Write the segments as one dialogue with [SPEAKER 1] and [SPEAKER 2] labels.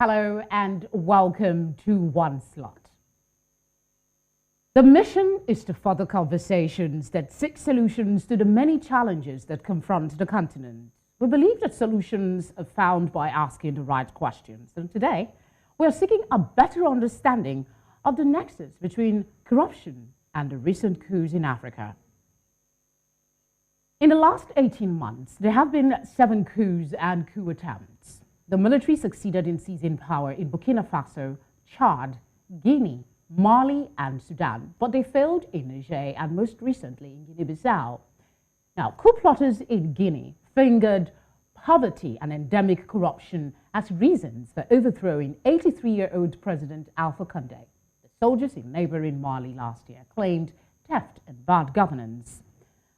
[SPEAKER 1] Hello and welcome to One Slot. The mission is to further conversations that seek solutions to the many challenges that confront the continent. We believe that solutions are found by asking the right questions. And today, we are seeking a better understanding of the nexus between corruption and the recent coups in Africa. In the last 18 months, there have been 7 coups and coup attempts. The military succeeded in seizing power in Burkina Faso, Chad, Guinea, Mali, and Sudan, but they failed in Niger and most recently in Guinea-Bissau. Now, coup plotters in Guinea fingered poverty and endemic corruption as reasons for overthrowing 83-year-old President Alpha Condé. The soldiers in neighboring Mali last year claimed theft and bad governance.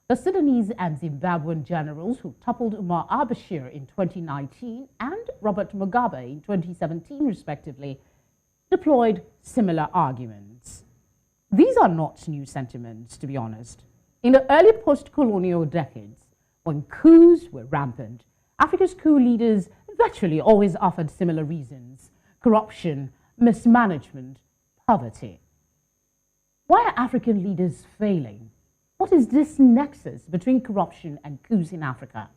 [SPEAKER 1] The Sudanese and Zimbabwean generals who toppled Umar al-Bashir in 2019 and Robert Mugabe in 2017, respectively, deployed similar arguments. These are not new sentiments, to be honest. In the early post-colonial decades, when coups were rampant, Africa's coup leaders virtually always offered similar reasons: corruption, mismanagement, poverty. Why are African leaders failing? What is this nexus between corruption and coups in Africa?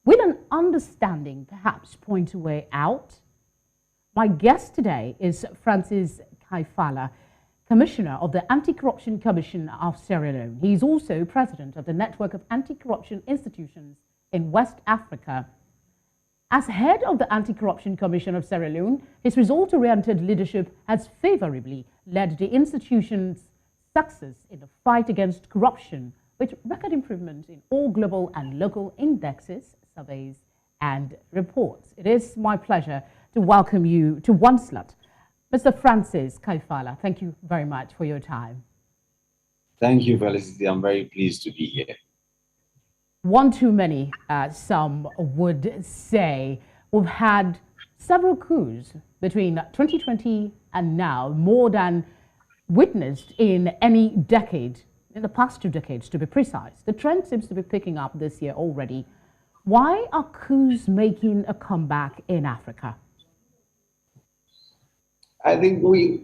[SPEAKER 1] Will an understanding perhaps point a way out? My guest today is Ben Kaifala, Commissioner of the AntiCorrution Commission of Sierra Leone. He is also President of the Network of Anti-Corruption Institutions in West Africa. As head of the Anti-Corruption Commission of Sierra Leone, his result-oriented leadership has favorably led the institution's success in the fight against corruption, with record improvement in all global and local indexes, surveys, and reports. It is my pleasure to welcome you to One Slot. Mr. Ben Kaifala, thank you very much for your time.
[SPEAKER 2] Thank you, Felicity. I'm very pleased to be here.
[SPEAKER 1] One too many, some would say. We've had several coups between 2020 and now, more than witnessed in any decade, in the past 2 decades to be precise. The trend seems to be picking up this year already. Why are coups making a comeback in Africa?
[SPEAKER 2] I think the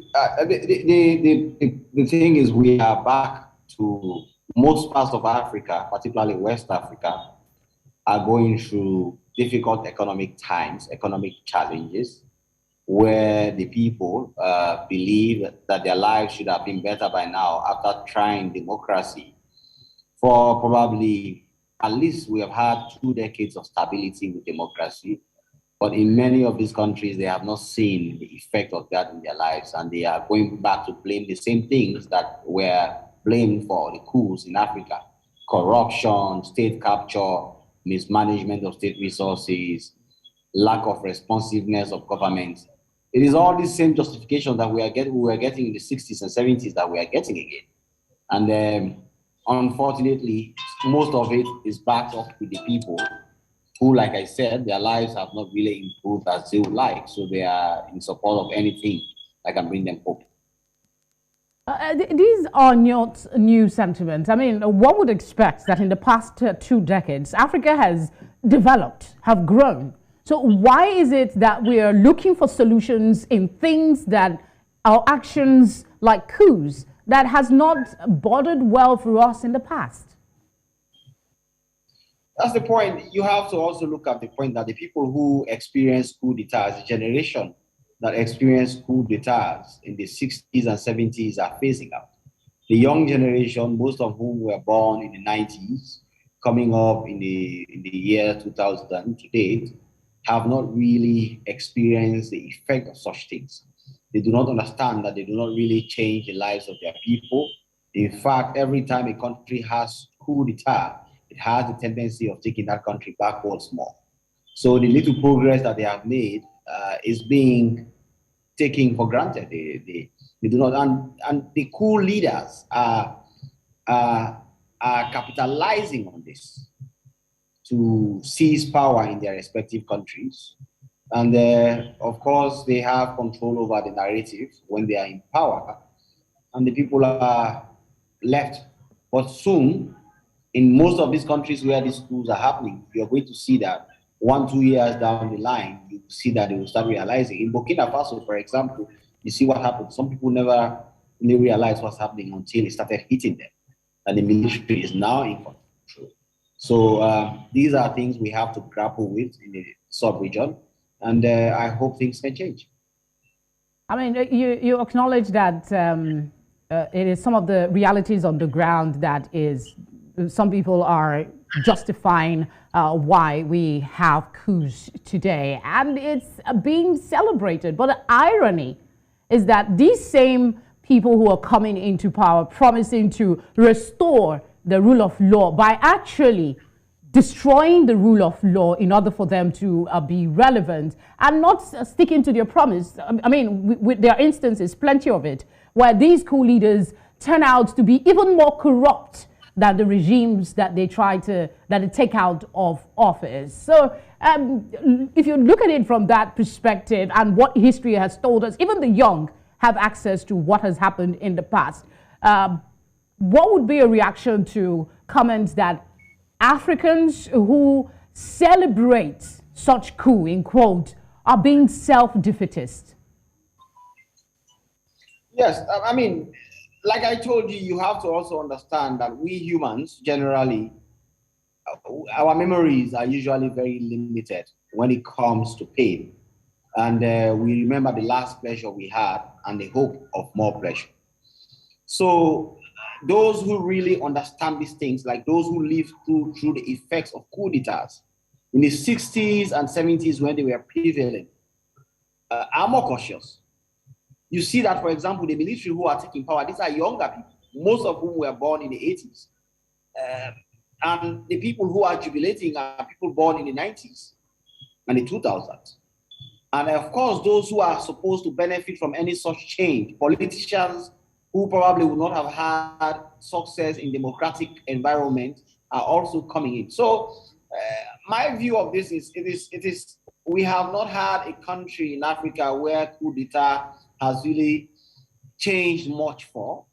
[SPEAKER 2] thing is, we are back to most parts of Africa, particularly West Africa, are going through difficult economic times, economic challenges, where the people believe that their lives should have been better by now after trying democracy for probably, at least we have had 2 decades of stability with democracy. But in many of these countries, they have not seen the effect of that in their lives, and they are going back to blame the same things that were blamed for the coups in Africa: corruption, state capture, mismanagement of state resources, lack of responsiveness of government. It is all the same justification that we were getting in the 60s and 70s that we are getting again. And unfortunately, most of it is backed up with the people who, like I said, their lives have not really improved as they would like. So they are in support of anything that can bring them hope.
[SPEAKER 1] These are not new sentiments. I mean, one would expect that in the past 2 decades, Africa has developed, have grown. So why is it that we are looking for solutions in things that are actions like coups that has not bordered well for us in the past?
[SPEAKER 2] That's the point. You have to also look at the point that the people who experience coup d'etats, the generation that experienced coup d'etats in the 60s and 70s, are phasing out. The young generation, most of whom were born in the 90s, coming up in the year 2000 to date, have not really experienced the effect of such things. They do not understand that they do not really change the lives of their people. In fact, every time a country has coup d'etat, it has the tendency of taking that country backwards more. So the little progress that they have made is being taken for granted. They do not, and the coup leaders are capitalizing on this to seize power in their respective countries. And of course, they have control over the narrative when they are in power, and the people are left. But soon, in most of these countries where these coups are happening, you're going to see that 1-2 years down the line, you see that they will start realizing. In Burkina Faso, for example, you see what happened. Some people never really realized what's happening until it started hitting them. And the military is now in control. So these are things we have to grapple with in the sub-region. And I hope things can change.
[SPEAKER 1] I mean, you acknowledge that it is some of the realities on the ground that is, some people are justifying why we have coups today. And it's being celebrated. But the irony is that these same people who are coming into power promising to restore the rule of law by actually destroying the rule of law in order for them to be relevant and not sticking to their promise. I mean, there are instances, plenty of it, where these coup leaders turn out to be even more corrupt than the regimes that they take out of office. So if you look at it from that perspective and what history has told us, even the young have access to what has happened in the past. What would be a reaction to comments that Africans who celebrate such coup, in quote, are being self-defeatist?
[SPEAKER 2] Yes, I mean, like I told you, you have to also understand that we humans, generally, our memories are usually very limited when it comes to pain. And we remember the last pleasure we had and the hope of more pleasure. So those who really understand these things, like those who lived through the effects of coup d'etats in the 60s and 70s when they were prevalent, are more cautious. You see that, for example, the military who are taking power, these are younger people, most of whom were born in the 80s. And the people who are jubilating are people born in the 90s and the 2000s. And of course, those who are supposed to benefit from any such change, politicians who probably would not have had success in democratic environment, are also coming in. So my view of this is, we have not had a country in Africa where coup d'etat has really changed much for.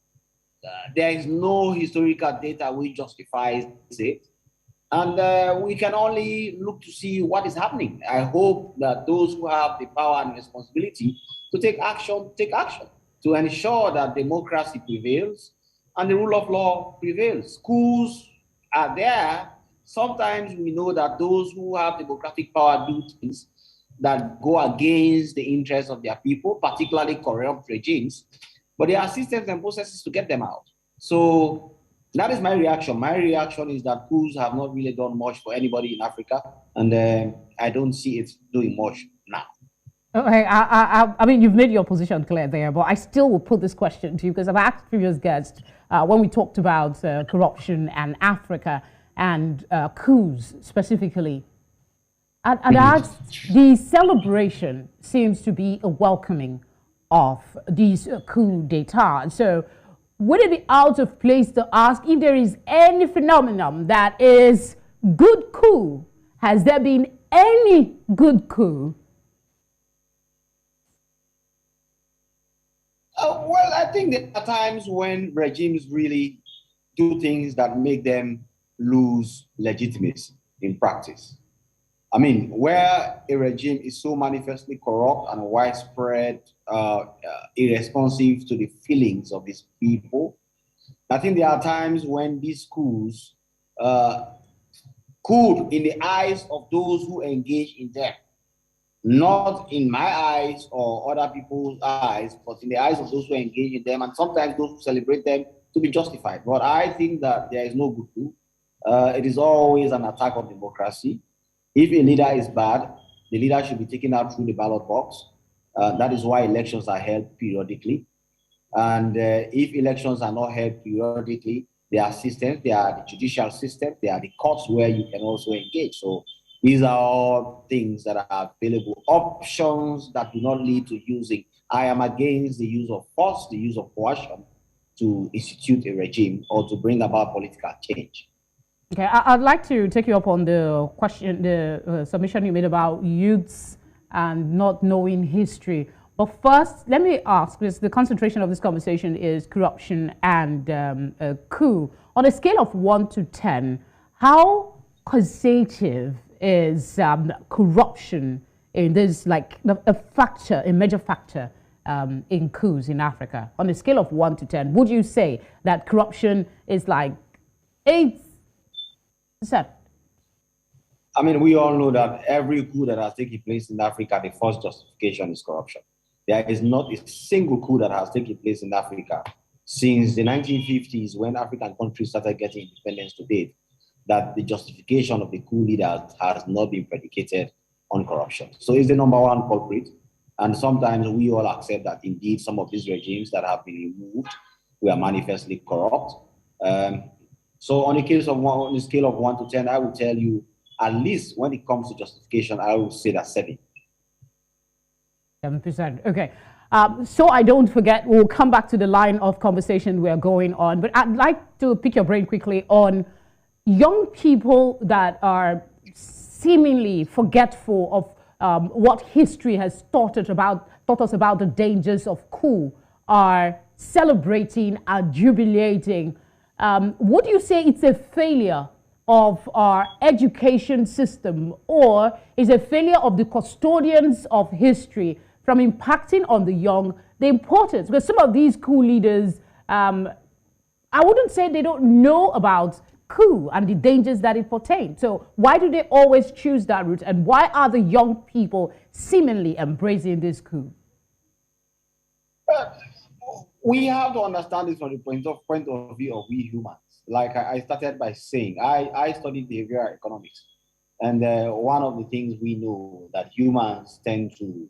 [SPEAKER 2] There is no historical data which justifies it. And we can only look to see what is happening. I hope that those who have the power and responsibility to take action to ensure that democracy prevails and the rule of law prevails. Coups are there. Sometimes we know that those who have democratic power do things that go against the interests of their people, particularly corrupt regimes, but there are systems and processes to get them out. So that is my reaction. My reaction is that coups have not really done much for anybody in Africa, and I don't see it doing much now.
[SPEAKER 1] Okay, I mean, you've made your position clear there, but I still will put this question to you because I've asked previous guests when we talked about corruption and Africa and coups specifically. I'd asked, the celebration seems to be a welcoming of these coup d'etat. So would it be out of place to ask if there is any phenomenon that is good coup? Has there been any good coup?
[SPEAKER 2] Well, I think there are times when regimes really do things that make them lose legitimacy in practice. I mean, where a regime is so manifestly corrupt and widespread, irresponsive to the feelings of its people, I think there are times when these coups could, in the eyes of those who engage in them, not in my eyes or other people's eyes, but in the eyes of those who engage in them, and sometimes those who celebrate them, to be justified. But I think that there is no good coup. It is always an attack on democracy. If a leader is bad, the leader should be taken out through the ballot box. That is why elections are held periodically. And if elections are not held periodically, there are systems, there are the judicial system, there are the courts where you can also engage. So these are all things that are available, options that do not lead to using. I am against the use of force, the use of coercion to institute a regime or to bring about political change.
[SPEAKER 1] Okay, I'd like to take you up on the question, the submission you made about youths and not knowing history. But first, let me ask, because the concentration of this conversation is corruption and coup. On a scale of 1 to 10, how causative is corruption in this, like a major factor in coups in Africa? On a scale of 1 to 10, would you say that corruption is like 8%?
[SPEAKER 2] I mean, we all know that every coup that has taken place in Africa, the first justification is corruption. There is not a single coup that has taken place in Africa since the 1950s, when African countries started getting independence to date, that the justification of the coup leaders has not been predicated on corruption. So it's the number one culprit. And sometimes we all accept that indeed some of these regimes that have been removed were manifestly corrupt. So on a scale of 1 to 10, I would tell you, at least when it comes to justification, I would say that 7.
[SPEAKER 1] 7%. Okay. So I don't forget, we'll come back to the line of conversation we're going on, but I'd like to pick your brain quickly on young people that are seemingly forgetful of what history has taught us about the dangers of coup, are celebrating and jubilating. Would you say it's a failure of our education system, or is a failure of the custodians of history from impacting on the young the importance? Because some of these coup leaders, I wouldn't say they don't know about coup and the dangers that it pertains. So why do they always choose that route, and why are the young people seemingly embracing this coup?
[SPEAKER 2] We have to understand this from the point of view of we humans. Like I started by saying, I studied behavioral economics, and one of the things we know that humans tend to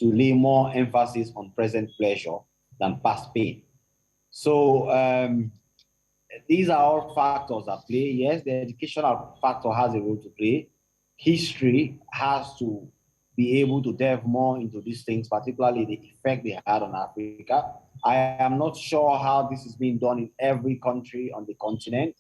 [SPEAKER 2] lay more emphasis on present pleasure than past pain. So these are all factors at play. Yes, the educational factor has a role to play. History has to be able to delve more into these things, particularly the effect they had on Africa. I am not sure how this is being done in every country on the continent,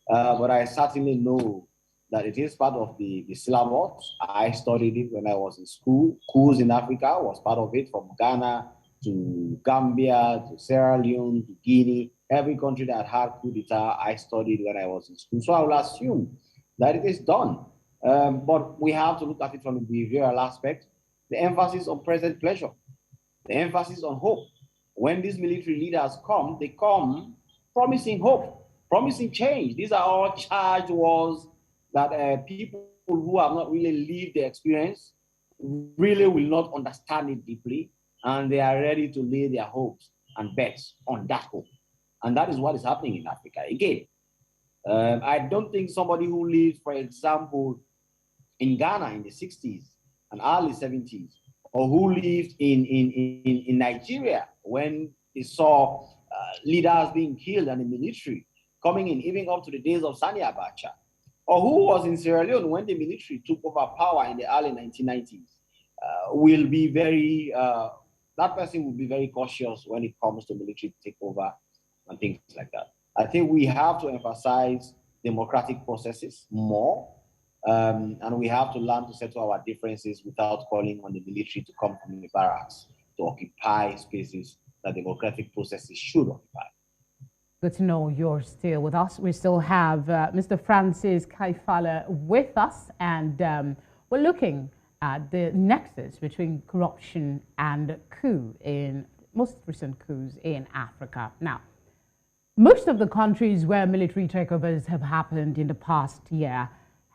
[SPEAKER 2] but I certainly know that it is part of the syllabus. I studied it when I was in school. Coups in Africa was part of it, from Ghana to Gambia to Sierra Leone to Guinea. Every country that had coup d'etat, I studied when I was in school. So I will assume that it is done. But we have to look at it from a behavioral aspect. The emphasis on present pleasure, the emphasis on hope. When these military leaders come, they come promising hope, promising change. These are all charged wars that people who have not really lived the experience really will not understand it deeply, and they are ready to lay their hopes and bets on that hope. And that is what is happening in Africa. Again, I don't think somebody who lived, for example, in Ghana in the 60s and early 70s, or who lived in Nigeria when they saw leaders being killed and the military coming in, even up to the days of Sani Abacha, or who was in Sierra Leone when the military took over power in the early 1990s, will be very, that person will be very cautious when it comes to military takeover and things like that. I think we have to emphasize democratic processes more, and we have to learn to settle our differences without calling on the military to come from the barracks to occupy spaces that democratic processes should occupy.
[SPEAKER 1] Good to know you're still with us. We still have Mr. Francis Kaifala with us, and we're looking at the nexus between corruption and coup in most recent coups in Africa. Now, most of the countries where military takeovers have happened in the past year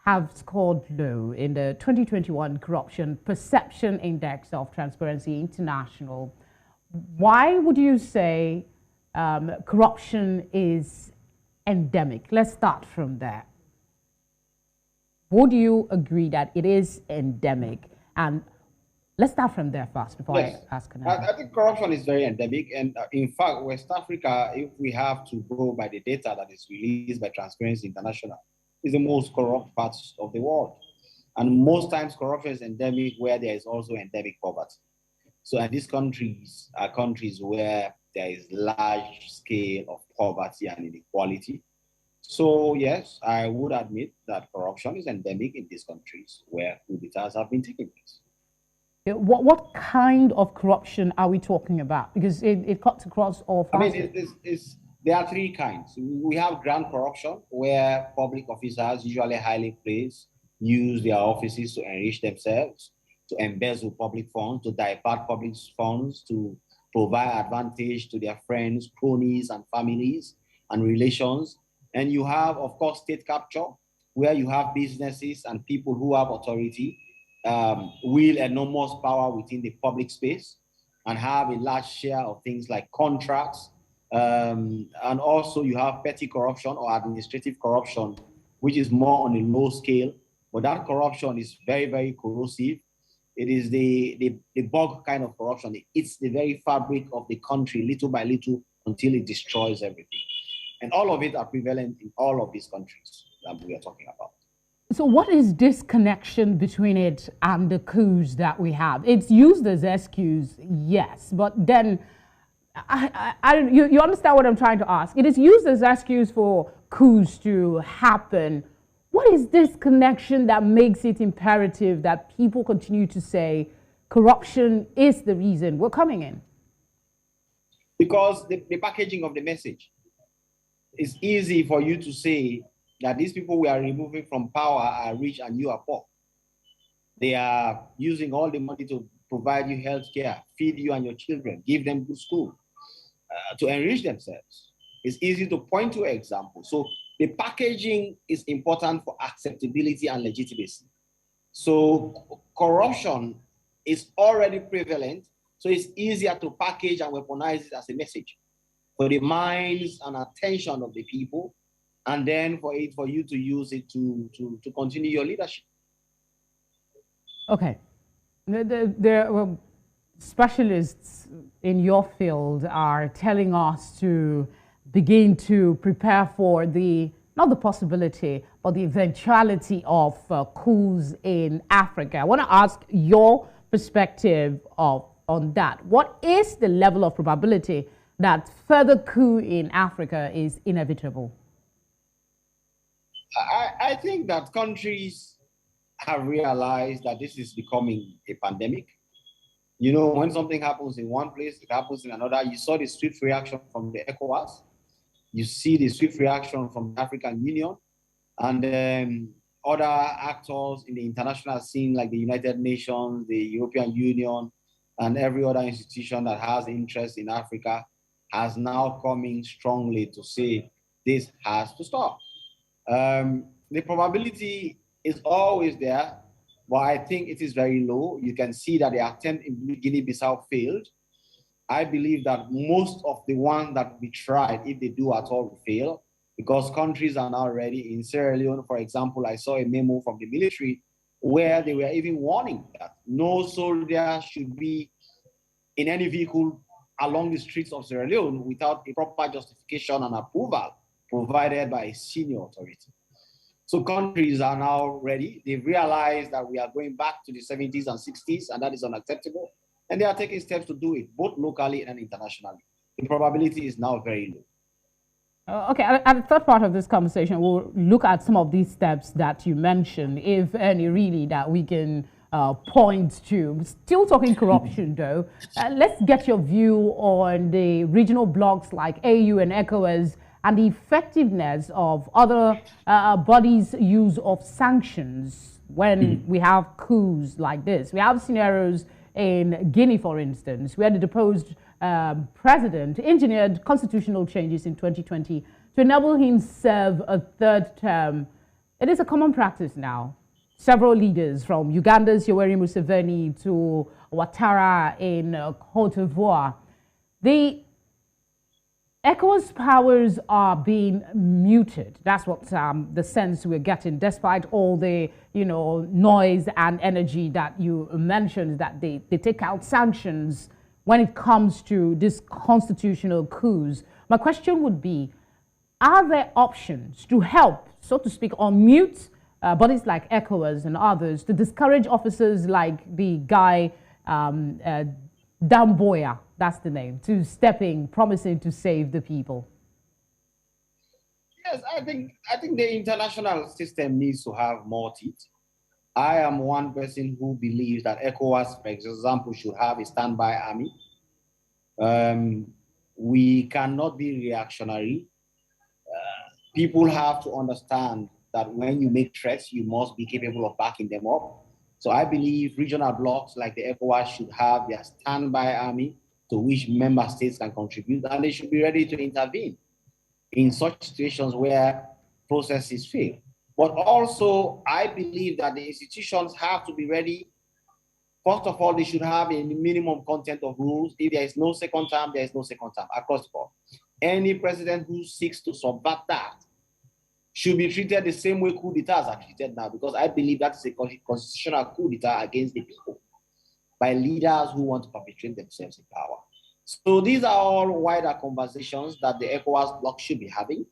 [SPEAKER 1] have scored low in the 2021 Corruption Perception Index of Transparency International. Why would you say corruption is endemic? Let's start from there. Would you agree that it is endemic? And let's start from there first before I ask another.
[SPEAKER 2] I think corruption is very endemic. And in fact, West Africa, if we have to go by the data that is released by Transparency International, is the most corrupt part of the world. And most times corruption is endemic where there is also endemic poverty. So and these countries are countries where there is large scale of poverty and inequality. So yes, I would admit that corruption is endemic in these countries where coup d'etats have been taking place.
[SPEAKER 1] What kind of corruption are we talking about? Because it cuts across all facets.
[SPEAKER 2] I mean, there are three kinds. We have grand corruption, where public officers, usually highly placed, use their offices to enrich themselves, to embezzle public funds, to divert public funds, to provide advantage to their friends, cronies, and families and relations. And you have, of course, state capture, where you have businesses and people who have authority wield enormous power within the public space and have a large share of things like contracts. And also you have petty corruption or administrative corruption, which is more on a low scale, but that corruption is very, very corrosive. It is the bug kind of corruption. It eats the very fabric of the country little by little until it destroys everything. And all of it are prevalent in all of these countries that we are talking about.
[SPEAKER 1] So what is this connection between it and the coups that we have? It's used as excuse, yes, but then you understand what I'm trying to ask. It is used as excuse for coups to happen. What is this connection that makes it imperative that people continue to say corruption is the reason we're coming in?
[SPEAKER 2] Because the packaging of the message. It's easy for you to say that these people we are removing from power are rich and you are poor. They are using all the money to provide you health care, feed you and your children, give them good school, to enrich themselves. It's easy to point to examples. So the packaging is important for acceptability and legitimacy. So corruption is already prevalent, so it's easier to package and weaponize it as a message for the minds and attention of the people, and then for you to use it to continue your leadership.
[SPEAKER 1] Okay. The specialists in your field are telling us to begin to prepare for not the possibility, but the eventuality of coups in Africa. I want to ask your perspective on that. What is the level of probability that further coup in Africa is inevitable?
[SPEAKER 2] I think that countries have realized that this is becoming a pandemic. You know, when something happens in one place, it happens in another. You saw the swift reaction from the ECOWAS. You see the swift reaction from the African Union and other actors in the international scene like the United Nations, the European Union, and every other institution that has interest in Africa has now come in strongly to say this has to stop. The probability is always there, but I think it is very low. You can see that the attempt in Guinea-Bissau failed. I believe that most of the ones that we tried, if they do at all, will fail because countries are now ready. In Sierra Leone, for example, I saw a memo from the military where they were even warning that no soldier should be in any vehicle along the streets of Sierra Leone without a proper justification and approval provided by a senior authority. So countries are now ready. They've realized that we are going back to the 70s and 60s, and that is unacceptable. And they are taking steps to do it, both locally and internationally. The probability is now very low.
[SPEAKER 1] Okay, at the third part of this conversation, we'll look at some of these steps that you mentioned, if any really that we can point to. Still talking corruption though, let's get your view on the regional blocs like AU and ECOWAS and the effectiveness of other bodies' use of sanctions when we have coups like this. We have scenarios in Guinea, for instance, where the deposed president engineered constitutional changes in 2020 to enable him serve a third term. It is a common practice now. Several leaders from Uganda's Yoweri Museveni to Ouattara in Cote d'Ivoire, the ECOWAS powers are being muted. That's what the sense we're getting, despite all the noise and energy that you mentioned, that they take out sanctions when it comes to these constitutional coups. My question would be, are there options to help, so to speak, or mute bodies like ECOWAS and others to discourage officers like the guy Damboya, that's the name, to step in, promising to save the people?
[SPEAKER 2] Yes, I think the international system needs to have more teeth. I am one person who believes that ECOWAS, for example, should have a standby army. We cannot be reactionary. People have to understand that when you make threats, you must be capable of backing them up. So I believe regional blocs like the ECOWAS should have their standby army to which member states can contribute, and they should be ready to intervene in such situations where processes fail. But also, I believe that the institutions have to be ready. First of all, they should have a minimum content of rules. If there is no second term, there is no second term across the board. Any president who seeks to subvert that should be treated the same way coup d'etats are treated now, because I believe that's a constitutional coup d'etat against the people by leaders who want to perpetuate themselves in power. So these are all wider conversations that the ECOWAS bloc should be having.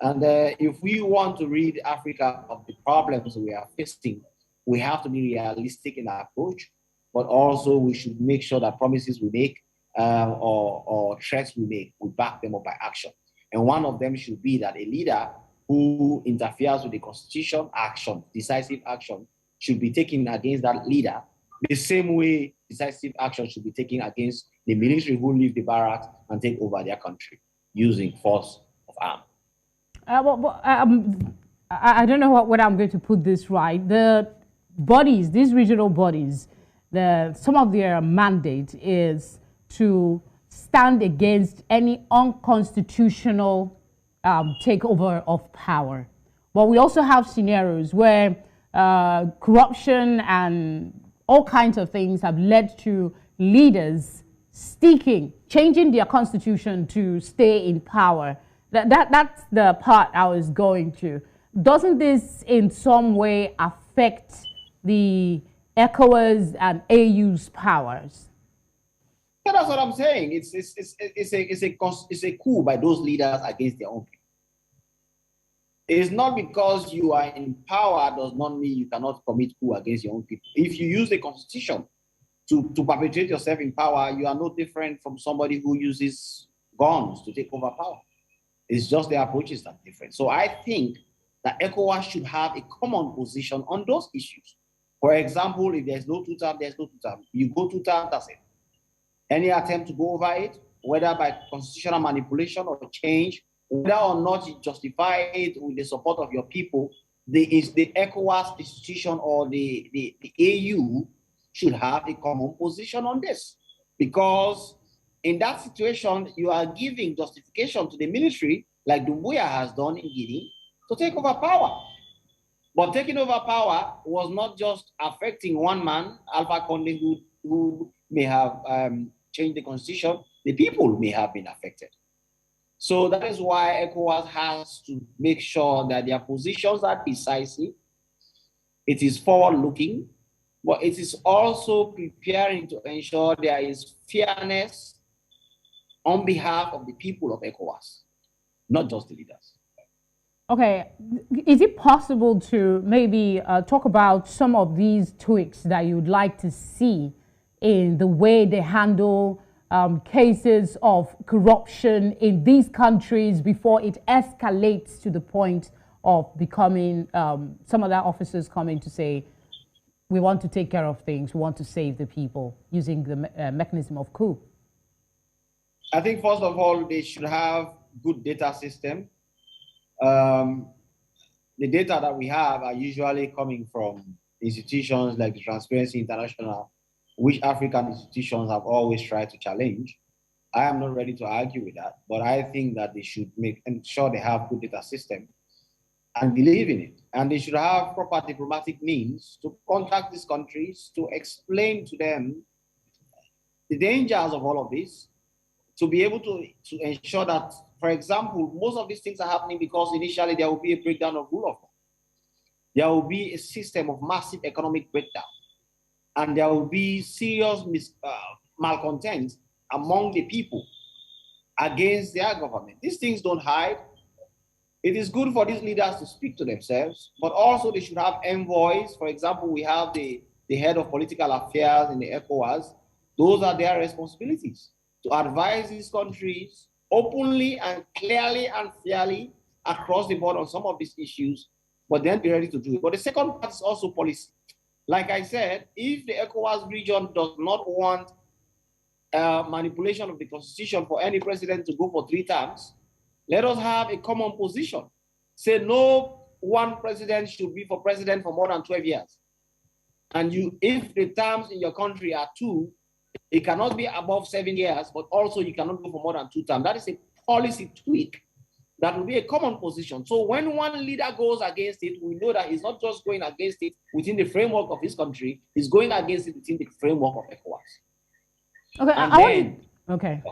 [SPEAKER 2] And if we want to rid Africa of the problems we are facing, we have to be realistic in our approach, but also we should make sure that promises we make or threats we make, we back them up by action. And one of them should be that a leader who interferes with the constitution, decisive action, should be taken against that leader the same way decisive action should be taken against the military who leave the barracks and take over their country using force of arm.
[SPEAKER 1] I don't know whether I'm going to put this right. The bodies, these regional bodies, some of their mandate is to stand against any unconstitutional takeover of power. But we also have scenarios where corruption and all kinds of things have led to leaders changing their constitution to stay in power. That's the part I was going to. Doesn't this in some way affect the ECOWAS and AU's powers?
[SPEAKER 2] Yeah, that's what I'm saying. It's a coup by those leaders against their own people. It's not because you are in power does not mean you cannot commit coup against your own people. If you use the constitution to perpetuate yourself in power, you are no different from somebody who uses guns to take over power. It's just the approaches that are different. So I think that ECOWAS should have a common position on those issues. For example, if there's no two-term, there's no two-term. You go two-term, that's it. Any attempt to go over it, whether by constitutional manipulation or change, whether or not you justify it with the support of your people, the ECOWAS institution or the AU should have a common position on this. Because in that situation, you are giving justification to the military, like Doumbouya has done in Guinea, to take over power. But taking over power was not just affecting one man, Alpha Condé, who may have changed the constitution. The people may have been affected. So that is why ECOWAS has to make sure that their positions are decisive. It is forward-looking, but it is also preparing to ensure there is fairness on behalf of the people of ECOWAS, not just the leaders.
[SPEAKER 1] Okay, is it possible to maybe talk about some of these tweaks that you'd like to see in the way they handle cases of corruption in these countries before it escalates to the point of becoming some other officers coming to say, we want to take care of things, we want to save the people using the mechanism of coup?
[SPEAKER 2] I think first of all, they should have good data system. The data that we have are usually coming from institutions like the Transparency International, which African institutions have always tried to challenge. I am not ready to argue with that, but I think that they should ensure they have good data system and believe in it. And they should have proper diplomatic means to contact these countries, to explain to them the dangers of all of this, to be able to ensure that, for example, most of these things are happening because initially there will be a breakdown of rule of law. There will be a system of massive economic breakdown. And there will be serious malcontent among the people against their government. These things don't hide. It is good for these leaders to speak to themselves, but also they should have envoys. For example, we have the head of political affairs in the ECOWAS. Those are their responsibilities, to advise these countries openly and clearly and fairly across the board on some of these issues, but then be ready to do it. But the second part is also policy. Like I said, if the ECOWAS region does not want manipulation of the constitution for any president to go for 3 terms, let us have a common position. Say no one president should be for president for more than 12 years. And if the terms in your country are 2, it cannot be above 7 years, but also you cannot go for more than 2 terms. That is a policy tweak. That will be a common position. So when one leader goes against it, we know that he's not just going against it within the framework of his country, he's going against it within the framework of ECOWAS.
[SPEAKER 1] Okay, okay.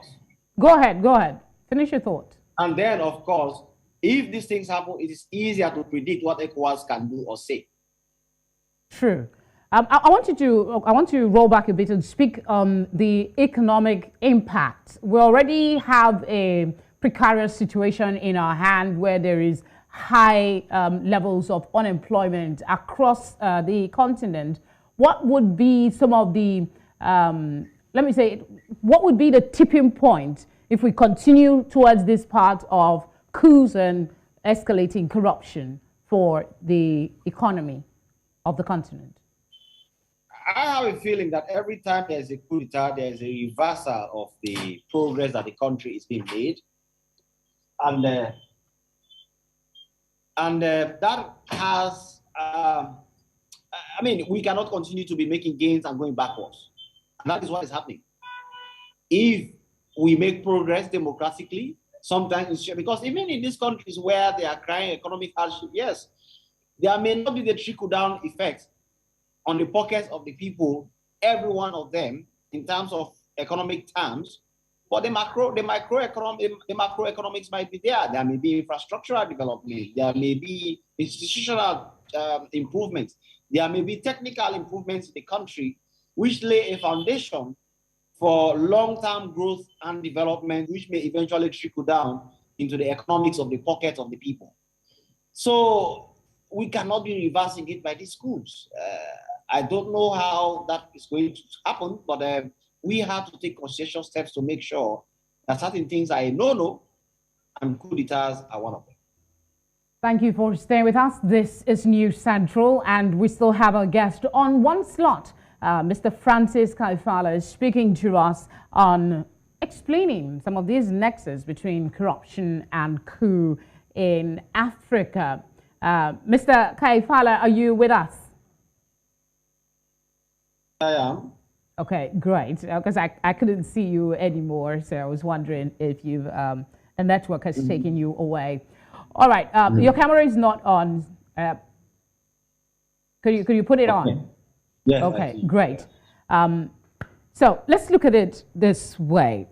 [SPEAKER 1] Go ahead. Finish your thought. And
[SPEAKER 2] then, of course, if these things happen, it is easier to predict what ECOWAS can do or say.
[SPEAKER 1] True. I want to roll back a bit and speak on the economic impact. We already have a precarious situation in our hand where there is high levels of unemployment across the continent. What would be some of the, what would be the tipping point if we continue towards this path of coups and escalating corruption for the economy of the continent?
[SPEAKER 2] I have a feeling that every time there's a coup d'etat, there's a reversal of the progress that the country is being made. And that has, we cannot continue to be making gains and going backwards. And that is what is happening. If we make progress democratically, sometimes it's because even in these countries where they are crying economic hardship, yes, there may not be the trickle-down effect on the pockets of the people, every one of them, in terms of economic terms, but the macroeconomics might be there. There may be infrastructural development. There may be institutional improvements. There may be technical improvements in the country, which lay a foundation for long-term growth and development, which may eventually trickle down into the economics of the pocket of the people. So we cannot be reversing it by these coups. I don't know how that is going to happen, but we have to take conscientious steps to make sure that certain things are a no-no, and coup d'etats are one of them.
[SPEAKER 1] Thank you for staying with us. This is News Central, and we still have a guest on one slot. Mr. Francis Kaifala is speaking to us on explaining some of these nexus between corruption and coup in Africa. Mr. Kaifala, are you with us?
[SPEAKER 2] I am.
[SPEAKER 1] Okay, great. Because I couldn't see you anymore, so I was wondering if you've a network has taken you away. All right, your camera is not on. Could you put it on?
[SPEAKER 2] Yes.
[SPEAKER 1] Okay, great. So let's look at it this way.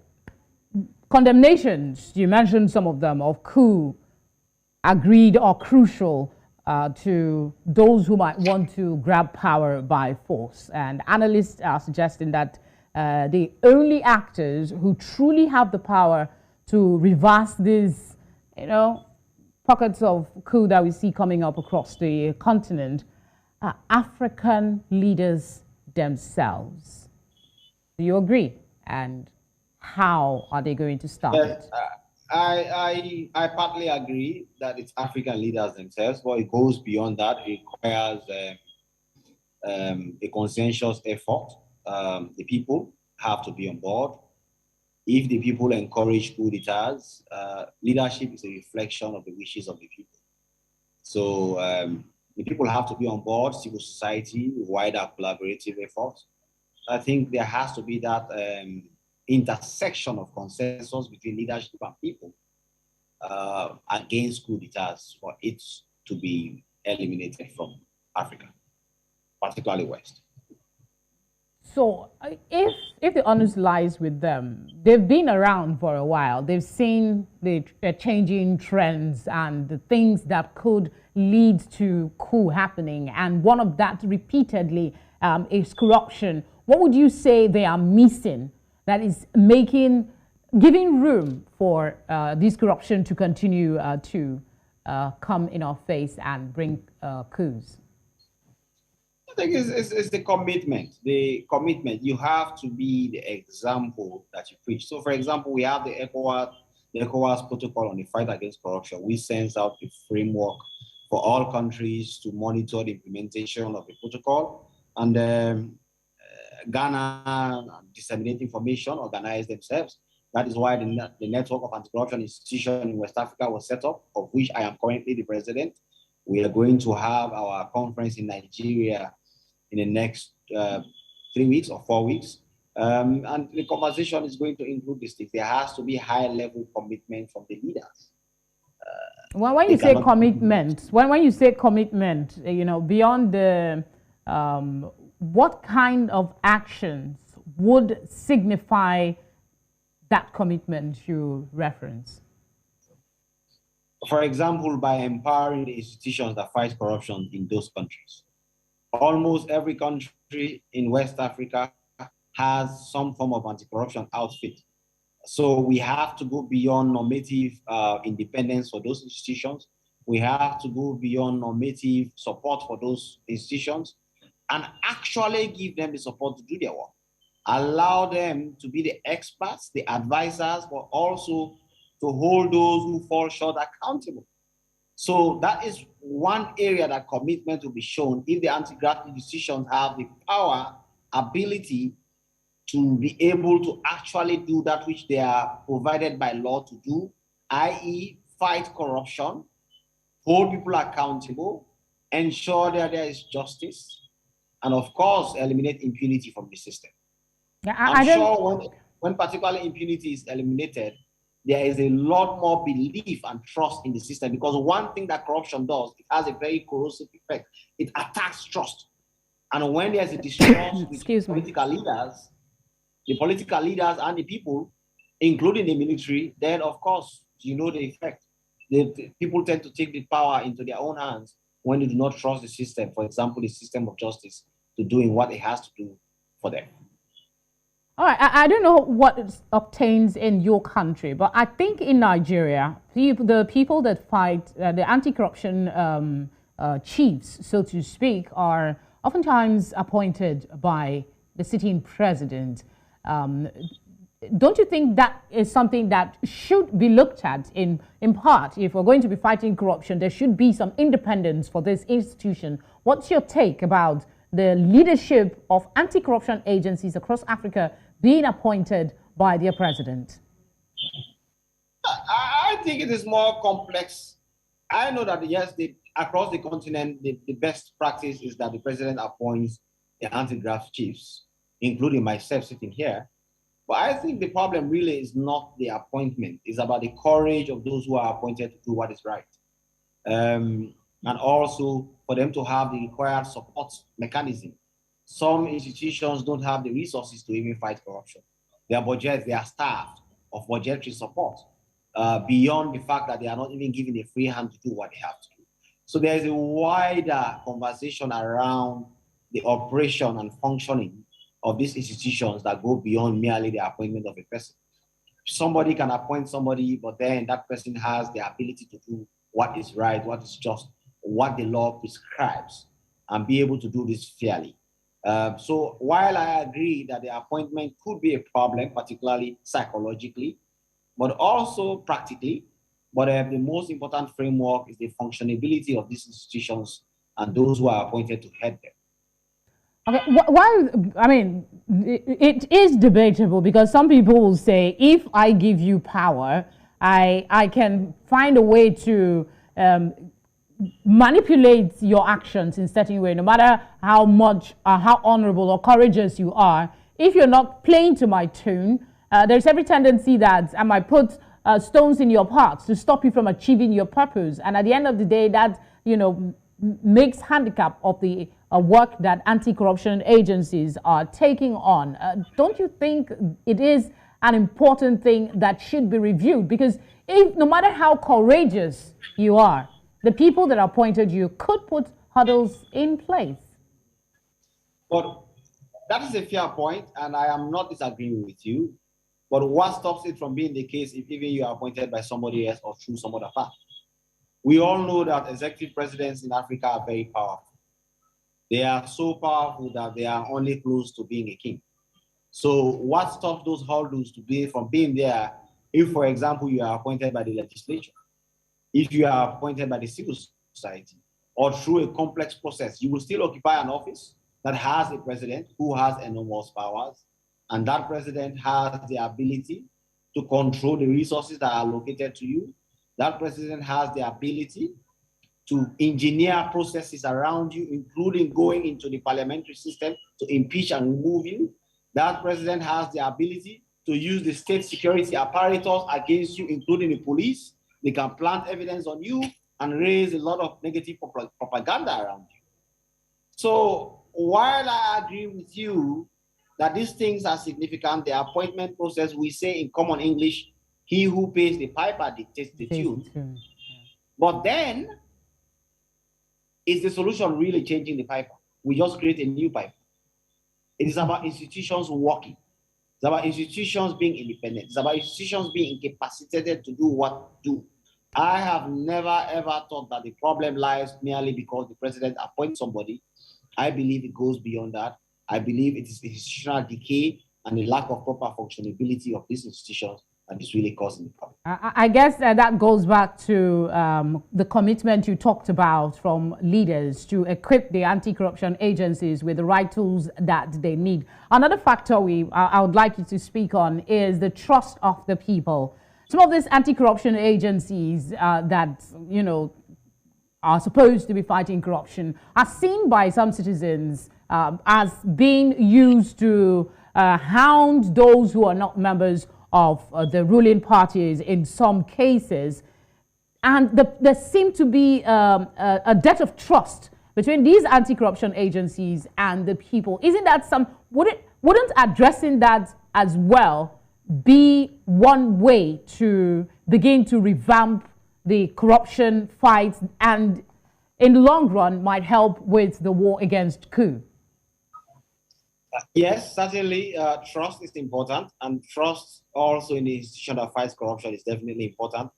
[SPEAKER 1] Condemnations, you mentioned some of them, of coup, agreed or crucial to those who might want to grab power by force. And analysts are suggesting that the only actors who truly have the power to reverse these, pockets of coup that we see coming up across the continent are African leaders themselves. Do you agree? And how are they going to start it?
[SPEAKER 2] I partly agree that it's African leaders themselves, but it goes beyond that. It requires a consensus effort. The people have to be on board. If the people encourage coup d'etats, leadership is a reflection of the wishes of the people. So the people have to be on board, civil society, wider collaborative efforts. I think there has to be that intersection of consensus between leadership and people against coup d'etats for it to be eliminated from Africa, particularly West.
[SPEAKER 1] So if the onus lies with them, they've been around for a while. They've seen the changing trends and the things that could lead to coup happening. And one of that repeatedly is corruption. What would you say they are missing that is giving room for this corruption to continue to come in our face and bring coups?
[SPEAKER 2] I think it's the commitment. The commitment. You have to be the example that you preach. So, for example, we have the ECOWAS protocol on the fight against corruption. We send out a framework for all countries to monitor the implementation of the protocol. And Ghana disseminate information, organize themselves. That is why the network of anti-corruption institutions in West Africa was set up, of which I am currently the president. We are going to have our conference in Nigeria in the next 3 weeks or 4 weeks. And the conversation is going to include these things. There has to be high-level commitment from the leaders.
[SPEAKER 1] Well, when you say commitment, when you say commitment, you know, beyond the, what kind of actions would signify that commitment you reference?
[SPEAKER 2] For example, by empowering the institutions that fight corruption in those countries. Almost every country in West Africa has some form of anti-corruption outfit. So we have to go beyond normative independence for those institutions. We have to go beyond normative support for those institutions and actually give them the support to do their work. Allow them to be the experts, the advisors, but also to hold those who fall short accountable. So that is one area that commitment will be shown if the anti-graft institutions have the power, ability to be able to actually do that which they are provided by law to do, i.e. fight corruption, hold people accountable, ensure that there is justice, and of course, eliminate impunity from the system. Yeah, I'm sure when particularly impunity is eliminated, there is a lot more belief and trust in the system, because one thing that corruption does, it has a very corrosive effect. It attacks trust. And when there's a distrust with political leaders, the political leaders and the people, including the military, then of course, you know the effect. The people tend to take the power into their own hands when they do not trust the system, for example, the system of justice, to doing what it has to do for them.
[SPEAKER 1] All right, I don't know what obtains in your country, but I think in Nigeria, the people that fight, the anti-corruption chiefs, so to speak, are oftentimes appointed by the sitting president. Don't you think that is something that should be looked at in part? If we're going to be fighting corruption, there should be some independence for this institution. What's your take about the leadership of anti-corruption agencies across Africa being appointed by their president?
[SPEAKER 2] I think it is more complex. I know that, yes, across the continent, the best practice is that the president appoints the anti-graft chiefs, including myself sitting here. But I think the problem really is not the appointment. It's about the courage of those who are appointed to do what is right. And also for them to have the required support mechanism. Some institutions don't have the resources to even fight corruption. Their budgets, they are starved of budgetary support, beyond the fact that they are not even given a free hand to do what they have to do. So there's a wider conversation around the operation and functioning of these institutions that go beyond merely the appointment of a person. Somebody can appoint somebody, but then that person has the ability to do what is right, what is just, what the law prescribes, and be able to do this fairly. So while I agree that the appointment could be a problem, particularly psychologically, but also practically, but the most important framework is the functionability of these institutions and those who are appointed to head them.
[SPEAKER 1] Okay, well, I mean, it is debatable, because some people will say, if I give you power, I can find a way to manipulate your actions in a certain way, no matter how much, how honorable or courageous you are. If you're not playing to my tune, there's every tendency that I might put stones in your path to stop you from achieving your purpose. And at the end of the day, that, you know, makes handicap of the work that anti-corruption agencies are taking on. Don't you think it is an important thing that should be reviewed? Because if, no matter how courageous you are, the people that appointed you could put hurdles in place.
[SPEAKER 2] But that is a fair point, and I am not disagreeing with you. But what stops it from being the case if even you are appointed by somebody else or through some other path? We all know that executive presidents in Africa are very powerful. They are so powerful that they are only close to being a king. So what stops those hurdles to be from being there if, for example, you are appointed by the legislature? If you are appointed by the civil society or through a complex process, you will still occupy an office that has a president who has enormous powers, and that president has the ability to control the resources that are allocated to you. That president has the ability to engineer processes around you, including going into the parliamentary system to impeach and remove you. That president has the ability to use the state security apparatus against you, including the police. They can plant evidence on you and raise a lot of negative propaganda around you. So while I agree with you that these things are significant, the appointment process, we say in common English, he who pays the piper dictates the tune. Yeah. But then, is the solution really changing the piper? We just create a new piper. It is about institutions working. It's about institutions being independent. It's about institutions being incapacitated to do what to do. I have never, ever thought that the problem lies merely because the president appoints somebody. I believe it goes beyond that. I believe it is institutional decay and the lack of proper functionability of these institutions that is really causing the problem.
[SPEAKER 1] I guess that goes back to the commitment you talked about from leaders to equip the anti-corruption agencies with the right tools that they need. Another factor I would like you to speak on is the trust of the people. Some of these anti-corruption agencies that, you know, are supposed to be fighting corruption are seen by some citizens as being used to hound those who are not members of the ruling parties in some cases. And there seems to be a debt of trust between these anti-corruption agencies and the people. Isn't that wouldn't addressing that as well be one way to begin to revamp the corruption fight and in the long run might help with the war against coup?
[SPEAKER 2] Yes, certainly trust is important, and trust also in the institution that fights corruption is definitely important.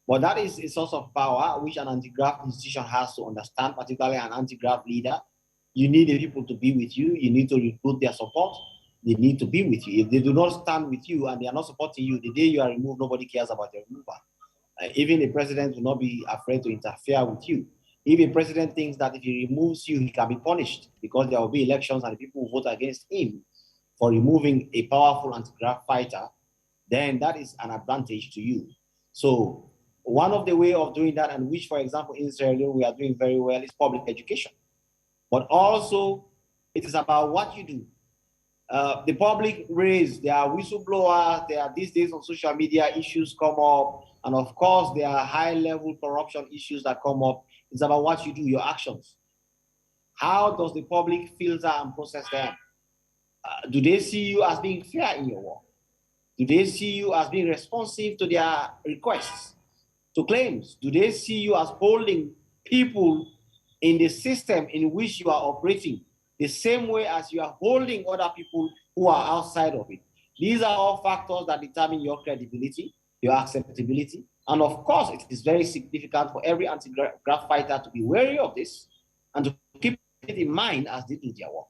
[SPEAKER 2] But that is a source of power which an anti-graft institution has to understand, particularly an anti-graft leader. You need the people to be with you. You need to recruit their support. They need to be with you. If they do not stand with you and they are not supporting you, the day you are removed, nobody cares about your removal. Even the president will not be afraid to interfere with you. If a president thinks that if he removes you, he can be punished because there will be elections and people will vote against him for removing a powerful anti-graft fighter, then that is an advantage to you. So one of the ways of doing that, and which, for example, in Sierra Leone we are doing very well, is public education. But also, it is about what you do. The public raise, there are whistleblowers, there are these days on social media issues come up, and of course there are high-level corruption issues that come up. It's about what you do, your actions. How does the public filter and process them? Do they see you as being fair in your work? Do they see you as being responsive to their requests, to claims? Do they see you as holding people in the system in which you are operating the same way as you are holding other people who are outside of it? These are all factors that determine your credibility, your acceptability. And of course, it is very significant for every anti-graft fighter to be wary of this and to keep it in mind as they do their work.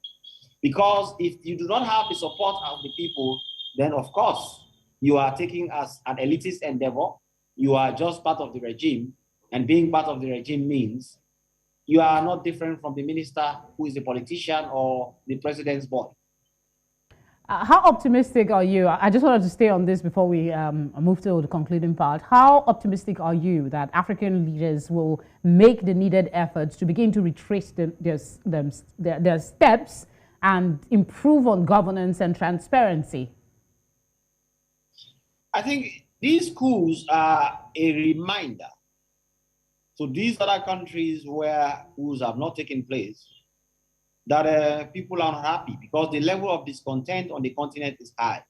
[SPEAKER 2] Because if you do not have the support of the people, then of course, you are taking as an elitist endeavor. You are just part of the regime, and being part of the regime means you are not different from the minister who is a politician or the president's boy.
[SPEAKER 1] How optimistic are you? I just wanted to stay on this before we move to the concluding part. How optimistic are you that African leaders will make the needed efforts to begin to retrace their steps and improve on governance and transparency?
[SPEAKER 2] I think these coups are a reminder to these other countries where coups have not taken place that people are unhappy because the level of discontent on the continent is high.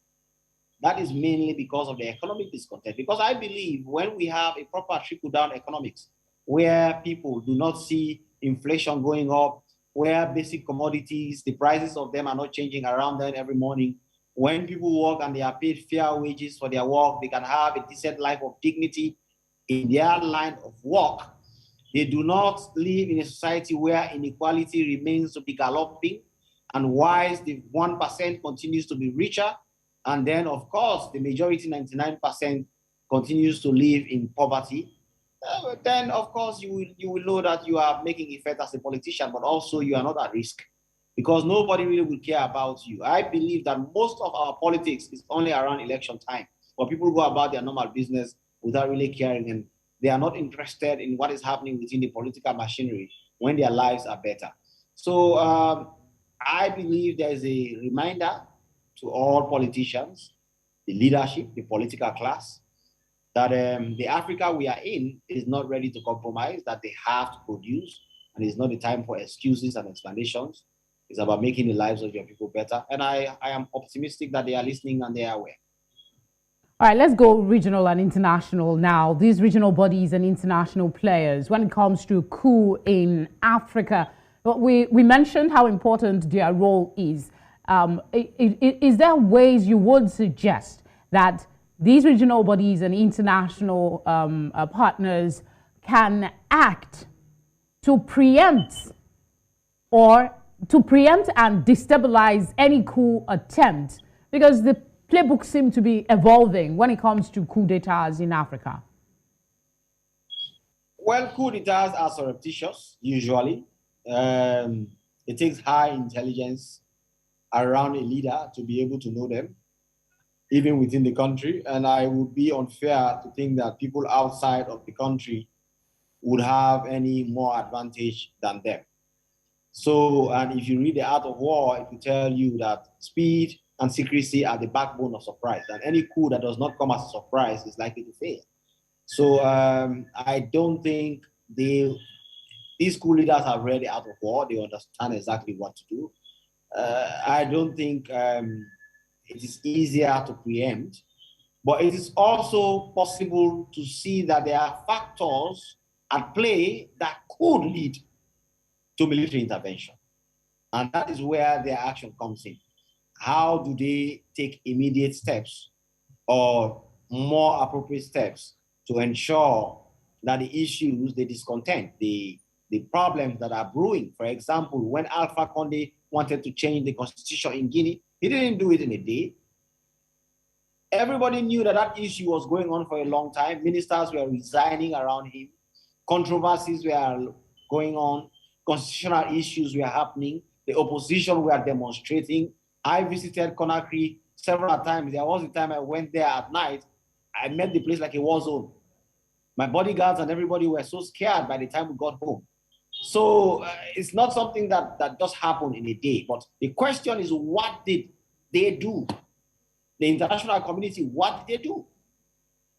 [SPEAKER 2] That is mainly because of the economic discontent. Because I believe when we have a proper trickle-down economics, where people do not see inflation going up, where basic commodities, the prices of them are not changing around them every morning, when people work and they are paid fair wages for their work, they can have a decent life of dignity in their line of work. They do not live in a society where inequality remains to be galloping, and whilst the 1% continues to be richer, and then, of course, the majority, 99%, continues to live in poverty, then, of course, you will know that you are making effect as a politician, but also you are not at risk because nobody really will care about you. I believe that most of our politics is only around election time, where people go about their normal business without really caring, and They are not interested in what is happening within the political machinery when their lives are better. So I believe there is a reminder to all politicians, the leadership, the political class, that the Africa we are in is not ready to compromise, that they have to produce, and it's not the time for excuses and explanations. It's about making the lives of your people better. And I am optimistic that they are listening and they are aware.
[SPEAKER 1] All right, let's go regional and international now. These regional bodies and international players, when it comes to coup in Africa, we mentioned how important their role is. Is there ways you would suggest that these regional bodies and international partners can act to preempt and destabilize any coup attempt? Because the playbook seems to be evolving when it comes to coup d'etats in Africa.
[SPEAKER 2] Well, coup d'etats are surreptitious, usually. It takes high intelligence around a leader to be able to know them, even within the country. And I would be unfair to think that people outside of the country would have any more advantage than them. So, and if you read The Art of War, it will tell you that speed and secrecy are the backbone of surprise. And any coup that does not come as a surprise is likely to fail. So I don't think these coup leaders have read The Art of War. They understand exactly what to do. I don't think it is easier to preempt, but it is also possible to see that there are factors at play that could lead to military intervention. And that is where their action comes in. How do they take immediate steps or more appropriate steps to ensure that the issues, the discontent, the problems that are brewing, for example, when Alpha Condé wanted to change the constitution in Guinea, he didn't do it in a day. Everybody knew that that issue was going on for a long time. Ministers were resigning around him. Controversies were going on. Constitutional issues were happening. The opposition were demonstrating. I visited Conakry several times. There was a time I went there at night. I met the place like a war zone. My bodyguards and everybody were so scared by the time we got home. So it's not something that just happened in a day. But the question is, what did they do? The international community, what did they do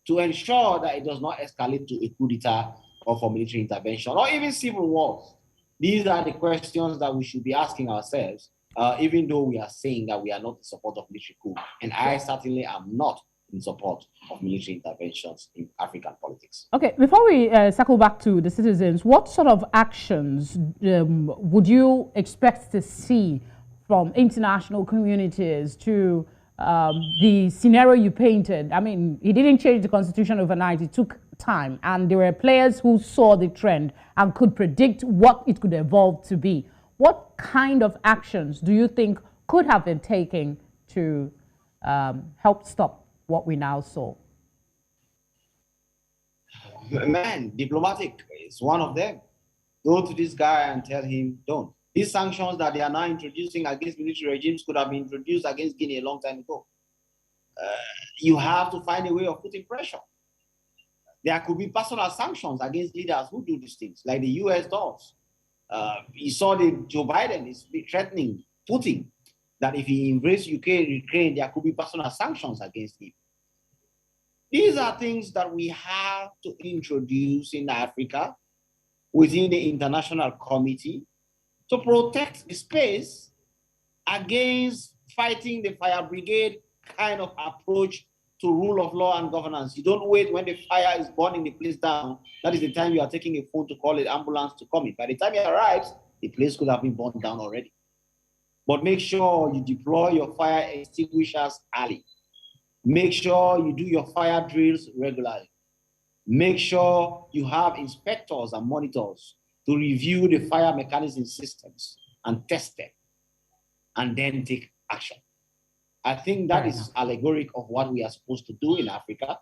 [SPEAKER 2] to ensure that it does not escalate to a coup d'etat or for military intervention or even civil wars? These are the questions that we should be asking ourselves, even though we are saying that we are not in support of military coup. And I certainly am not in support of military interventions in African politics.
[SPEAKER 1] Okay, before we circle back to the citizens, what sort of actions would you expect to see from international communities to the scenario you painted? I mean, he didn't change the constitution overnight. It took time, and there were players who saw the trend and could predict what it could evolve to be. What kind of actions do you think could have been taken to help stop what we now saw?
[SPEAKER 2] Man, diplomatic is one of them. Go to this guy and tell him, don't. These sanctions that they are now introducing against military regimes could have been introduced against Guinea a long time ago. You have to find a way of putting pressure. There could be personal sanctions against leaders who do these things, like the US does. You saw Joe Biden is threatening Putin that if he invades Ukraine, there could be personal sanctions against him. These are things that we have to introduce in Africa within the international committee to protect the space against fighting the fire brigade kind of approach to rule of law and governance. You don't wait when the fire is burning the place down. That is the time you are taking a phone to call an ambulance to come in. By the time it arrives, the place could have been burned down already. But make sure you deploy your fire extinguishers early. Make sure you do your fire drills regularly. Make sure you have inspectors and monitors to review the fire mechanism systems and test them, and then take action. I think that is allegoric of what we are supposed to do in Africa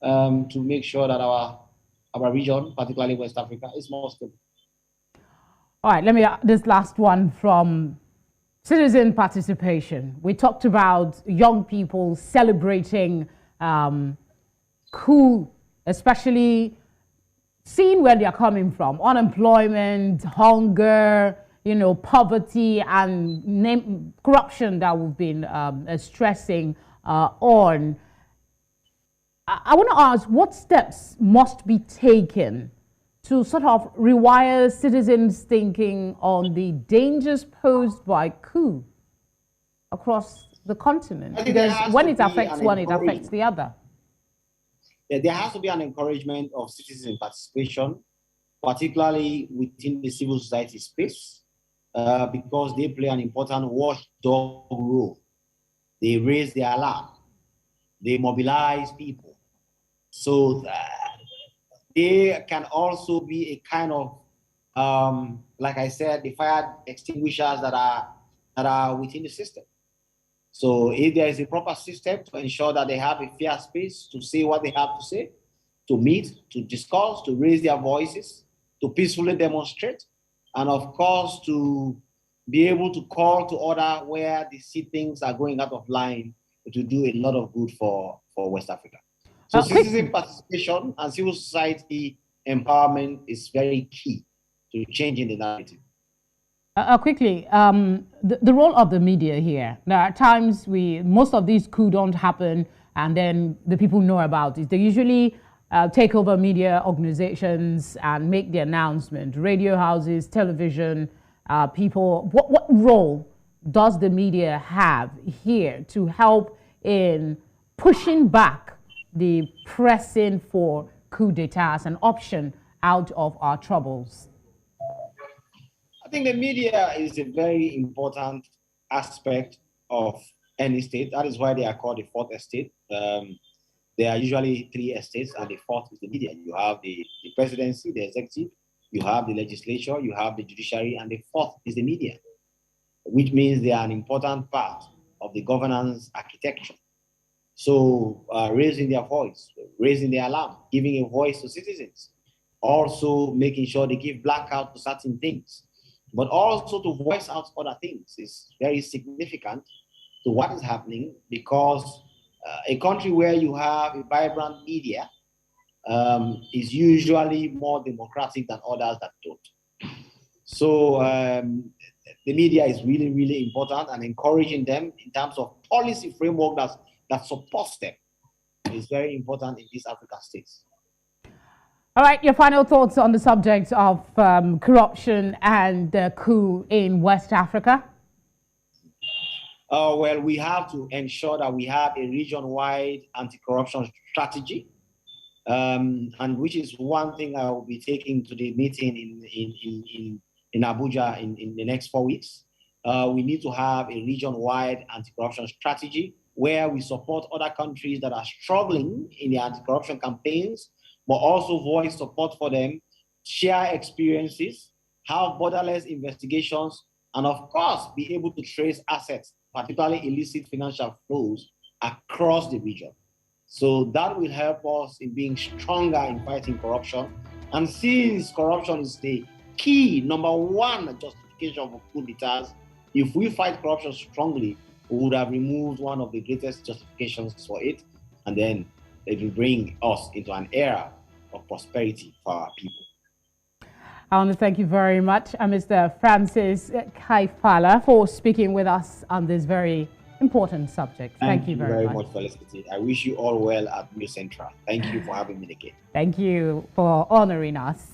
[SPEAKER 2] to make sure that our region, particularly West Africa, is more stable.
[SPEAKER 1] All right, let me this last one from citizen participation. We talked about young people celebrating coup, especially seeing where they are coming from, unemployment, hunger, you know, poverty, and corruption that we've been stressing on. I want to ask, what steps must be taken to sort of rewire citizens' thinking on the dangers posed by coup across the continent? Because when it affects one, it affects the other.
[SPEAKER 2] Yeah, there has to be an encouragement of citizen participation, particularly within the civil society space, because they play an important watchdog role. They raise the alarm. They mobilize people. So that they can also be a kind of, like I said, the fire extinguishers that are within the system. So if there is a proper system to ensure that they have a fair space to say what they have to say, to meet, to discuss, to raise their voices, to peacefully demonstrate, and of course to be able to call to order where they see things are going out of line, to do a lot of good for West Africa. So citizen participation and civil society empowerment is very key to changing the narrative.
[SPEAKER 1] Quickly, the role of the media here. Now, at times, most of these coups don't happen, and then the people know about it. They usually take over media organizations and make the announcement. Radio houses, television, people. What role does the media have here to help in pushing back the pressing for coup d'etat as an option out of our troubles?
[SPEAKER 2] I think the media is a very important aspect of any state. That is why they are called the fourth estate. There are usually three estates, and the fourth is the media. You have the presidency, the executive, you have the legislature, you have the judiciary, and the fourth is the media, which means they are an important part of the governance architecture. So raising their voice, raising their alarm, giving a voice to citizens, also making sure they give blackout to certain things, but also to voice out other things is very significant to what is happening, because a country where you have a vibrant media is usually more democratic than others that don't. So the media is really, really important, and encouraging them in terms of policy framework that supports them is very important in these African states.
[SPEAKER 1] All right, your final thoughts on the subject of corruption and the coup in West Africa?
[SPEAKER 2] Well, we have to ensure that we have a region-wide anti-corruption strategy, and which is one thing I will be taking to the meeting in Abuja in the next 4 weeks. We need to have a region-wide anti-corruption strategy where we support other countries that are struggling in the anti-corruption campaigns, but also voice support for them, share experiences, have borderless investigations, and of course, be able to trace assets, particularly illicit financial flows, across the region. So that will help us in being stronger in fighting corruption. And since corruption is the key, number one justification for coup d'etats, if we fight corruption strongly, we would have removed one of the greatest justifications for it, and then it will bring us into an era of prosperity for our people.
[SPEAKER 1] I want to thank you very much, Mr. Francis Kaifala, for speaking with us on this very important subject. Thank you very much,
[SPEAKER 2] Felicity. I wish you all well at New Central. Thank you for having me again.
[SPEAKER 1] Thank you for honoring us.